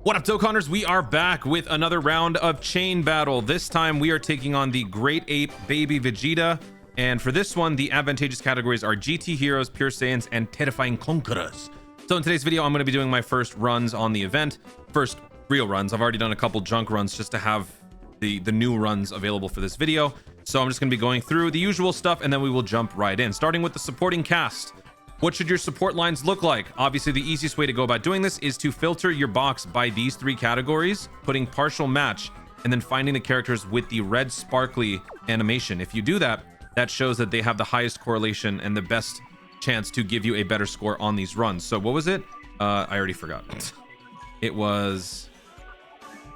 What up, Dokkanners? We are back with another round of chain battle. This time we are taking on the Great Ape Baby Vegeta. And for this one, the advantageous categories are GT Heroes, Pure Saiyans, and Terrifying Conquerors. So in today's video, I'm going to be doing my first runs on the event. First real runs. I've already done a couple junk runs just to have the new runs available for this video. So I'm just going to be going through the usual stuff, and then we will jump right in. Starting with the supporting cast. What should your support lines look like? Obviously, the easiest way to go about doing this is to filter your box by these three categories, putting partial match, and then finding the characters with the red sparkly animation. If you do that, that shows that they have the highest correlation and the best chance to give you a better score on these runs. So what was it? I already forgot. It was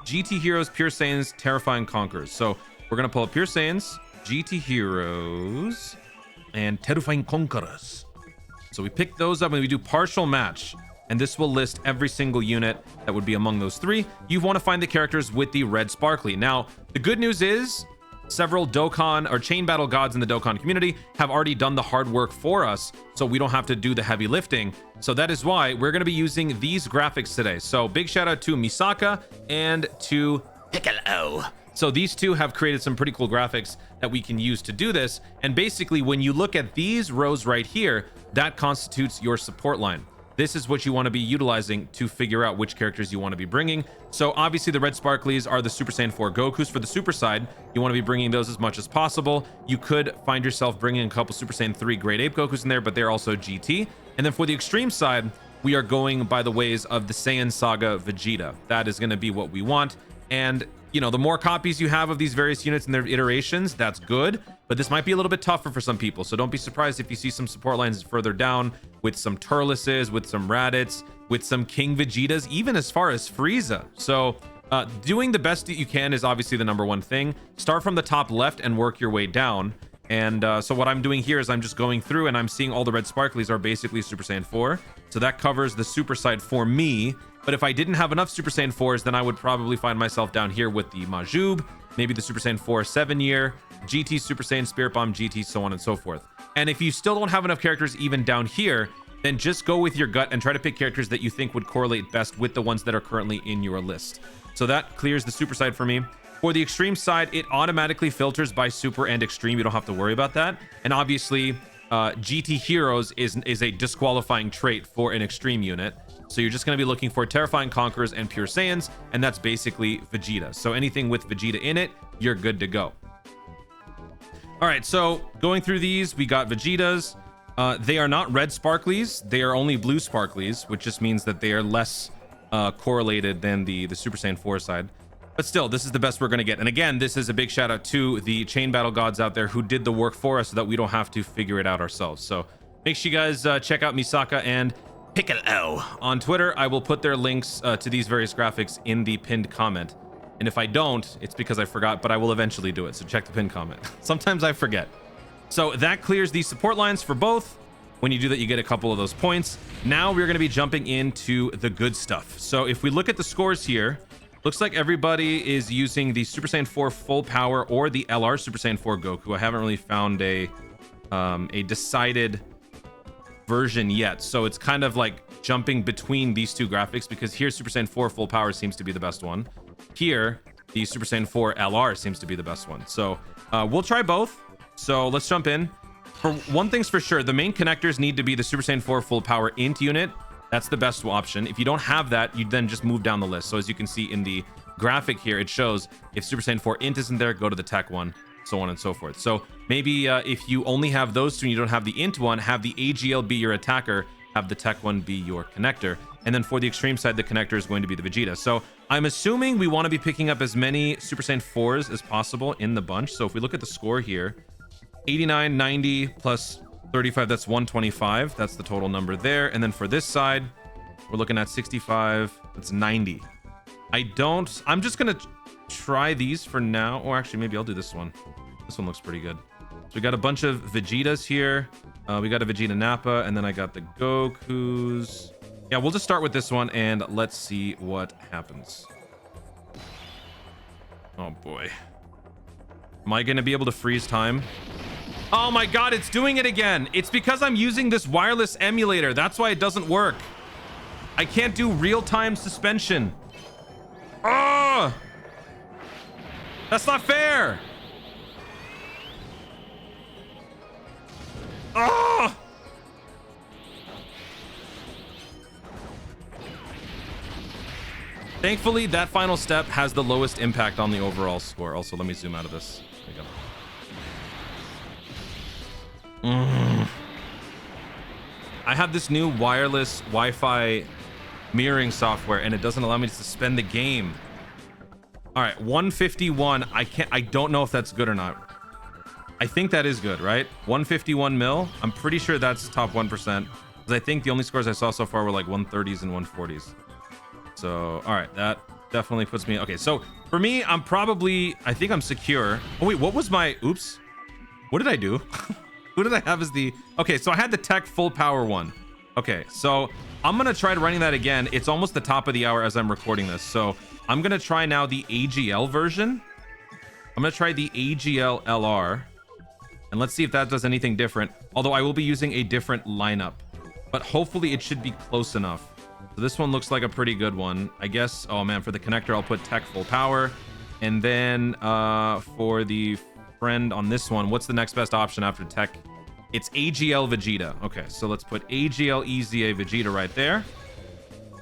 GT Heroes, Pure Saiyans, Terrifying Conquerors. So we're going to pull up Pure Saiyans, GT Heroes, and Terrifying Conquerors. So we pick those up and we do partial match, and this will list every single unit that would be among those three. You want to find the characters with the red sparkly. Now, the good news is several Dokkan or chain battle gods in the Dokkan community have already done the hard work for us, so we don't have to do the heavy lifting. So that is why we're going to be using these graphics today. So big shout out to Misaka and to Piccolo. So these two have created some pretty cool graphics that we can use to do this. And basically, when you look at these rows right here, that constitutes your support line. This is what you want to be utilizing to figure out which characters you want to be bringing. So obviously the red sparklies are the Super Saiyan 4 Gokus. For the super side, you want to be bringing those as much as possible. You could find yourself bringing a couple Super Saiyan 3 Great Ape Gokus in there, but they're also GT. And then for the extreme side, we are going by the ways of the Saiyan Saga Vegeta. That is going to be what we want. And you know, the more copies you have of these various units and their iterations, that's good, but this might be a little bit tougher for some people. So don't be surprised if you see some support lines further down with some Turleses, with some Raditz, with some King Vegetas, even as far as Frieza. So doing the best that you can is obviously the number one thing. Start from the top left and work your way down. And so what I'm doing here is I'm just going through and I'm seeing all the red sparklies are basically Super Saiyan 4. So that covers the super side for me. But if I didn't have enough Super Saiyan 4s, then I would probably find myself down here with the Majub, maybe the Super Saiyan 4 7-year, GT Super Saiyan, Spirit Bomb, GT, so on and so forth. And if you still don't have enough characters even down here, then just go with your gut and try to pick characters that you think would correlate best with the ones that are currently in your list. So that clears the super side for me. For the extreme side, it automatically filters by super and extreme. You don't have to worry about that. And obviously, GT Heroes is a disqualifying trait for an extreme unit. So you're just going to be looking for Terrifying Conquerors and Pure Saiyans, and that's basically Vegeta. So anything with Vegeta in it, you're good to go. All right, so going through these, we got Vegetas. They are not red sparklies. They are only blue sparklies, which just means that they are less correlated than the Super Saiyan 4 side. But still, this is the best we're going to get. And again, this is a big shout out to the chain battle gods out there who did the work for us so that we don't have to figure it out ourselves. So make sure you guys check out Misaka and Piccolo on Twitter. I will put their links to these various graphics in the pinned comment. And if I don't, it's because I forgot, but I will eventually do it. So check the pinned comment. Sometimes I forget. So that clears the support lines for both. When you do that, you get a couple of those points. Now we're going to be jumping into the good stuff. So if we look at the scores here, looks like everybody is using the Super Saiyan 4 full power or the LR Super Saiyan 4 Goku. I haven't really found a decided version yet, so it's kind of like jumping between these two graphics, because here Super Saiyan 4 full power seems to be the best one. Here the Super Saiyan 4 LR seems to be the best one. So we'll try both. So let's jump in. For one thing's for sure, the main connectors need to be the Super Saiyan 4 full power int unit. That's the best option. If you don't have that, you then just move down the list. So as you can see in the graphic here, it shows if Super Saiyan 4 int isn't there, go to the tech one, so on and so forth. So maybe if you only have those two and you don't have the int one, have the AGL be your attacker, have the tech one be your connector. And then for the extreme side, the connector is going to be the Vegeta. So I'm assuming we want to be picking up as many Super Saiyan 4s as possible in the bunch. So if we look at the score here, 89, 90 plus 35, that's 125. That's the total number there. And then for this side, we're looking at 65. That's 90. I'm just going to try these for now. Or actually, maybe I'll do this one. This one looks pretty good. So we got a bunch of Vegetas here. We got a Vegeta Nappa, and then I got the Gokus. Yeah, we'll just start with this one, and let's see what happens. Oh, boy. Am I going to be able to freeze time? Oh my god, it's doing it again. It's because I'm using this wireless emulator. That's why it doesn't work. I can't do real-time suspension. Oh! That's not fair! Oh! Thankfully, that final step has the lowest impact on the overall score. Also, let me zoom out of this. There you go. I have this new wireless Wi-Fi mirroring software, and it doesn't allow me to suspend the game. All right, 151. I don't know if that's good or not. I think that is good, right? 151 mil. I'm pretty sure that's top 1%. Because I think the only scores I saw so far were like 130s and 140s. So, all right, that definitely puts me... Okay, so for me, I think I'm secure. Oh, wait, what was my... Oops. What did I do? Who did I have as the... Okay, so I had the tech full power one. Okay, so I'm going to try running that again. It's almost the top of the hour as I'm recording this. So I'm going to try now the AGL version. I'm going to try the AGL LR. And let's see if that does anything different. Although I will be using a different lineup. But hopefully it should be close enough. So this one looks like a pretty good one. I guess, oh man, for the connector, I'll put tech full power. And then for the friend on this one, what's the next best option after tech? It's AGL Vegeta. Okay, so let's put AGL EZA Vegeta right there.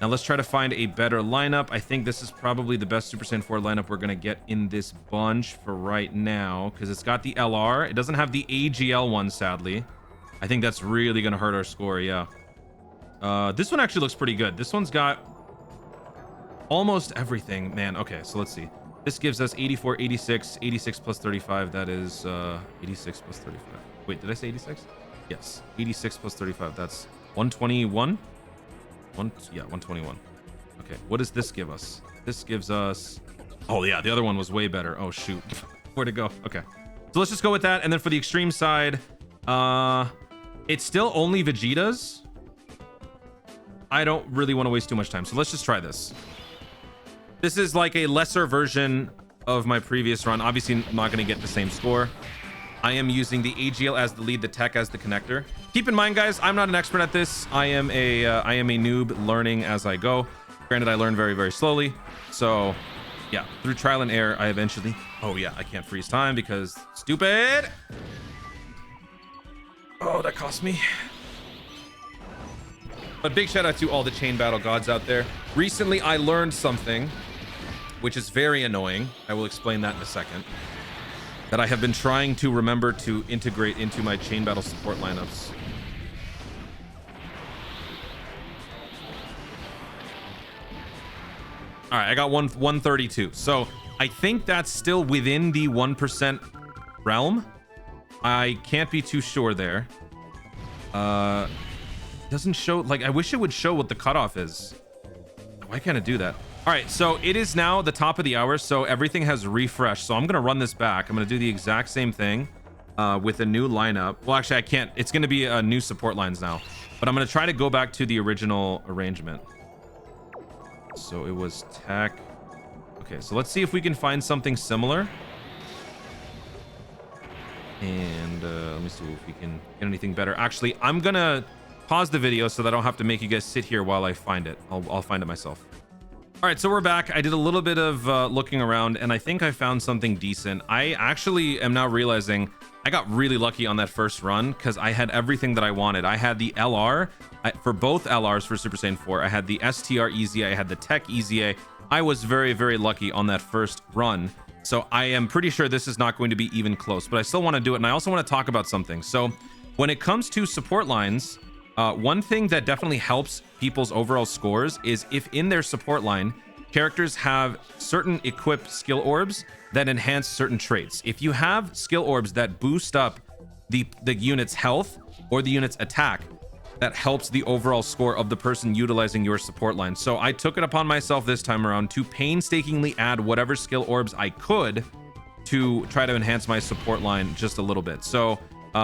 Now let's try to find a better lineup. I think this is probably the best Super Saiyan 4 lineup we're going to get in this bunch for right now. Because it's got the LR. It doesn't have the AGL one, sadly. I think that's really going to hurt our score, yeah. This one actually looks pretty good. This one's got almost everything, man. Okay, so let's see. This gives us 84, 86, 86 plus 35. That is 86 plus 35. Wait, did I say 86? Yes, 86 plus 35. That's 121. Yeah, 121. Okay, what does this give us? This gives us... Oh yeah, the other one was way better. Oh shoot, where'd it go? Okay, so let's just go with that. And then for the extreme side, it's still only Vegetas. I don't really want to waste too much time, so let's just try this. This is like a lesser version of my previous run. Obviously, I'm not going to get the same score. I am using the AGL as the lead, the tech as the connector. Keep in mind, guys, I'm not an expert at this. I am a noob learning as I go. Granted, I learn very, very slowly. So, yeah, through trial and error, I eventually... Oh, yeah, I can't freeze time because... Stupid! Oh, that cost me. But big shout out to all the chain battle gods out there. Recently, I learned something, which is very annoying. I will explain that in a second. That I have been trying to remember to integrate into my chain battle support lineups. All right, I got 132. So I think that's still within the 1% realm. I can't be too sure there. Doesn't show, like, I wish it would show what the cutoff is. Why can't it do that? All right, so it is now the top of the hour, so everything has refreshed. So I'm gonna run this back. I'm gonna do the exact same thing with a new lineup. Well, actually, I can't. It's gonna be new support lines now. But I'm gonna try to go back to the original arrangement. So it was tech. Okay, so let's see if we can find something similar. And let me see if we can get anything better. Actually, I'm gonna pause the video so that I don't have to make you guys sit here while I find it. I'll find it myself. All right, so we're back. I did a little bit of looking around, and I think I found something decent. I actually am now realizing I got really lucky on that first run because I had everything that I wanted. I had the LR for both LRs for Super Saiyan 4. I had the STR EZA. I had the Tech EZA. I was very, very lucky on that first run. So I am pretty sure this is not going to be even close, but I still want to do it. And I also want to talk about something. So when it comes to support lines, one thing that definitely helps people's overall scores is if in their support line, characters have certain equipped skill orbs that enhance certain traits. If you have skill orbs that boost up the unit's health or the unit's attack, that helps the overall score of the person utilizing your support line. So I took it upon myself this time around to painstakingly add whatever skill orbs I could to try to enhance my support line just a little bit. So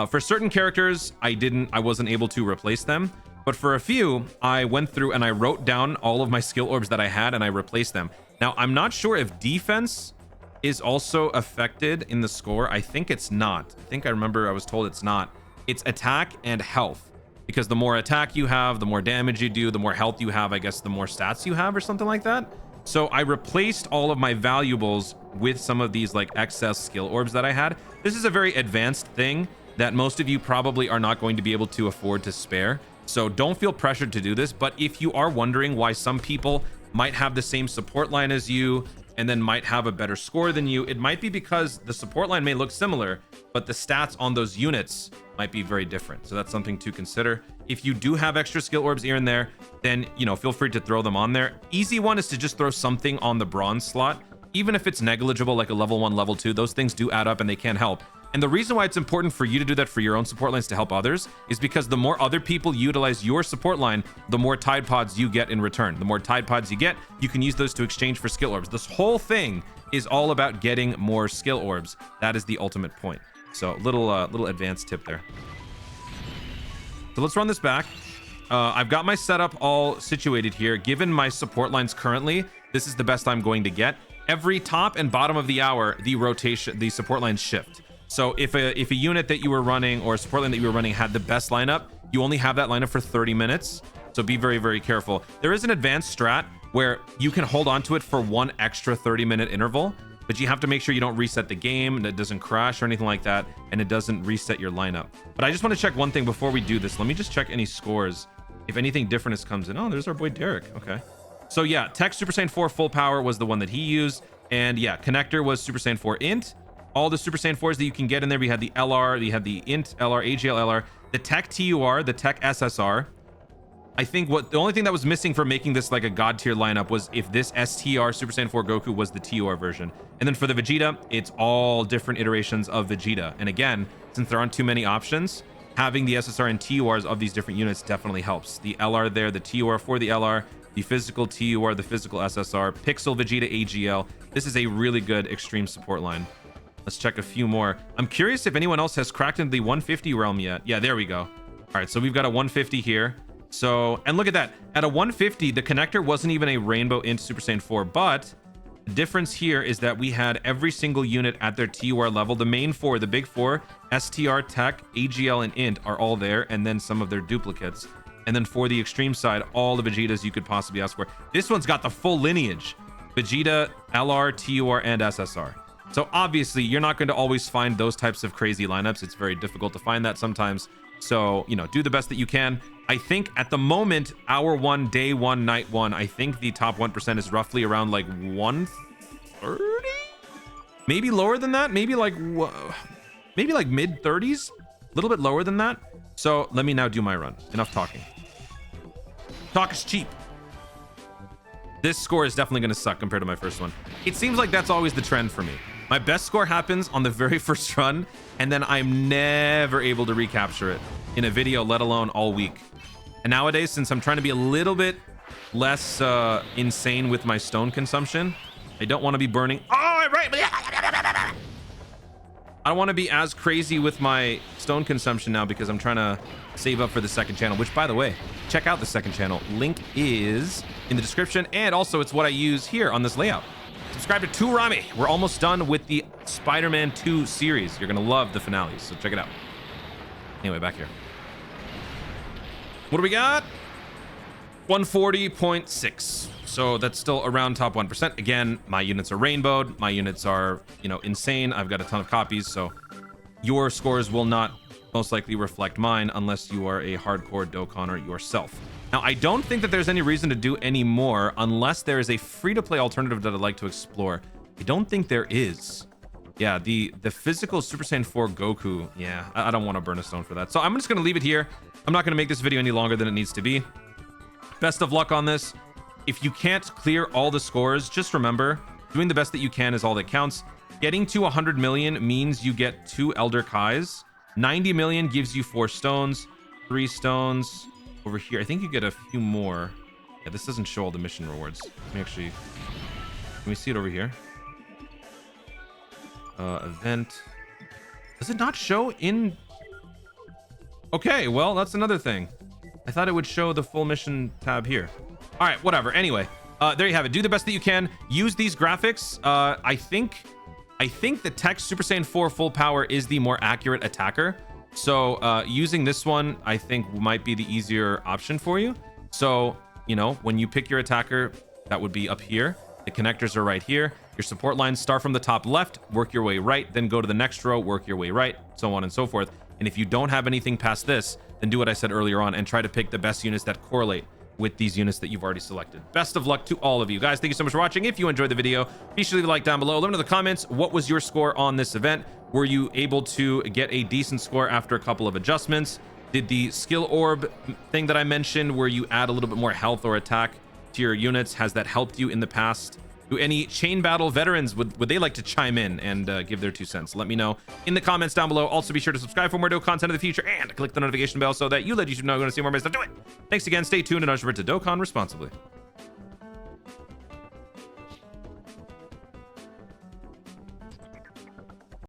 for certain characters, I wasn't able to replace them. But for a few, I went through and I wrote down all of my skill orbs that I had and I replaced them. Now, I'm not sure if defense is also affected in the score. I think it's not. I think I remember I was told it's not. It's attack and health. Because the more attack you have, the more damage you do, the more health you have, I guess the more stats you have or something like that. So I replaced all of my valuables with some of these like excess skill orbs that I had. This is a very advanced thing that most of you probably are not going to be able to afford to spare. So don't feel pressured to do this. But if you are wondering why some people might have the same support line as you and then might have a better score than you, it might be because the support line may look similar, but the stats on those units might be very different. So that's something to consider. If you do have extra skill orbs here and there, then, you know, feel free to throw them on there. Easy one is to just throw something on the bronze slot. Even if it's negligible, like a level 1, level 2, those things do add up and they can help. And the reason why it's important for you to do that for your own support lines to help others is because the more other people utilize your support line, the more Tide Pods you get in return. The more Tide Pods you get, you can use those to exchange for skill orbs. This whole thing is all about getting more skill orbs. That is the ultimate point. So little advanced tip there. So let's run this back. I've got my setup all situated here. Given my support lines currently, this is the best I'm going to get. Every top and bottom of the hour, the support lines shift. So if a unit that you were running or a support line that you were running had the best lineup, you only have that lineup for 30 minutes. So be very, very careful. There is an advanced strat where you can hold on to it for one extra 30-minute interval, but you have to make sure you don't reset the game and it doesn't crash or anything like that, and it doesn't reset your lineup. But I just want to check one thing before we do this. Let me just check any scores. If anything different comes in. Oh, there's our boy Derek. Okay. So yeah, Tech Super Saiyan 4 full power was the one that he used. And yeah, connector was Super Saiyan 4 int. All the Super Saiyan 4s that you can get in there, we had the LR, we had the int LR, AGL LR, the Tech TUR, the Tech SSR. I think the only thing that was missing for making this like a god tier lineup was if this STR Super Saiyan 4 Goku was the TUR version. And then for the Vegeta, it's all different iterations of Vegeta. And again, since there aren't too many options, having the SSR and TURs of these different units definitely helps. The LR there, the TUR for the LR, the physical TUR, the physical SSR, Pixel Vegeta AGL. This is a really good extreme support line. Let's check a few more. I'm curious if anyone else has cracked into the 150 realm yet. Yeah, there we go. All right, so we've got a 150 here. So, and look at that. At a 150, the connector wasn't even a Rainbow Int Super Saiyan 4, but the difference here is that we had every single unit at their TUR level. The main four, the big four, STR, Tech, AGL, and Int are all there, and then some of their duplicates. And then for the extreme side, all the Vegetas you could possibly ask for. This one's got the full lineage. Vegeta, LR, TUR, and SSR. So obviously, you're not going to always find those types of crazy lineups. It's very difficult to find that sometimes. So, you know, do the best that you can. I think at the moment, hour 1, day 1, night 1, I think the top 1% is roughly around like 130? Maybe lower than that? Maybe like mid 30s? A little bit lower than that. So let me now do my run. Enough talking. Talk is cheap. This score is definitely going to suck compared to my first one. It seems like that's always the trend for me. My best score happens on the very first run, and then I'm never able to recapture it in a video, let alone all week. And nowadays, since I'm trying to be a little bit less insane with my stone consumption, I don't want to be burning. Oh, right. I don't want to be as crazy with my stone consumption now because I'm trying to save up for the second channel, which, by the way, check out the second channel. Link is in the description, and also it's what I use here on this layout. Subscribe to Turami. We're almost done with the Spider-Man 2 series. You're going to love the finales, so check it out. Anyway, back here. What do we got? 140.6. So that's still around top 1%. Again, my units are rainbowed. My units are, you know, insane. I've got a ton of copies, so your scores will not most likely reflect mine unless you are a hardcore Dokkaner yourself. Now, I don't think that there's any reason to do any more unless there is a free-to-play alternative that I'd like to explore. I don't think there is. Yeah, the physical Super Saiyan 4 Goku. Yeah, I don't want to burn a stone for that. So I'm just going to leave it here. I'm not going to make this video any longer than it needs to be. Best of luck on this. If you can't clear all the scores, just remember, doing the best that you can is all that counts. Getting to 100 million means you get 2 Elder Kais. 90 million gives you 4 stones, 3 stones. Over here, I think you get a few more. Yeah, this doesn't show all the mission rewards. Let me actually... Can we see it over here? Event. Does it not show in... Okay, well, that's another thing. I thought it would show the full mission tab here. All right, whatever. Anyway, there you have it. Do the best that you can. Use these graphics. I think the Tech Super Saiyan 4 full power is the more accurate attacker. So using this one, I think might be the easier option for you. So, you know, when you pick your attacker, that would be up here. The connectors are right here. Your support lines start from the top left, work your way right, then go to the next row, work your way right, so on and so forth. And if you don't have anything past this, then do what I said earlier on and try to pick the best units that correlate with these units that you've already selected. Best of luck to all of you guys. Thank you so much for watching. If you enjoyed the video, be sure to leave a like down below. Let me know in the comments, what was your score on this event? Were you able to get a decent score after a couple of adjustments? Did the skill orb thing that I mentioned, where you add a little bit more health or attack to your units, has that helped you in the past? Do any chain battle veterans, would they like to chime in and give their 2 cents? Let me know in the comments down below. Also, be sure to subscribe for more dope content in the future and click the notification bell so that you let YouTube know you're going to see more of my stuff. Do it. Thanks again. Stay tuned and don't forget to Dokkan responsibly.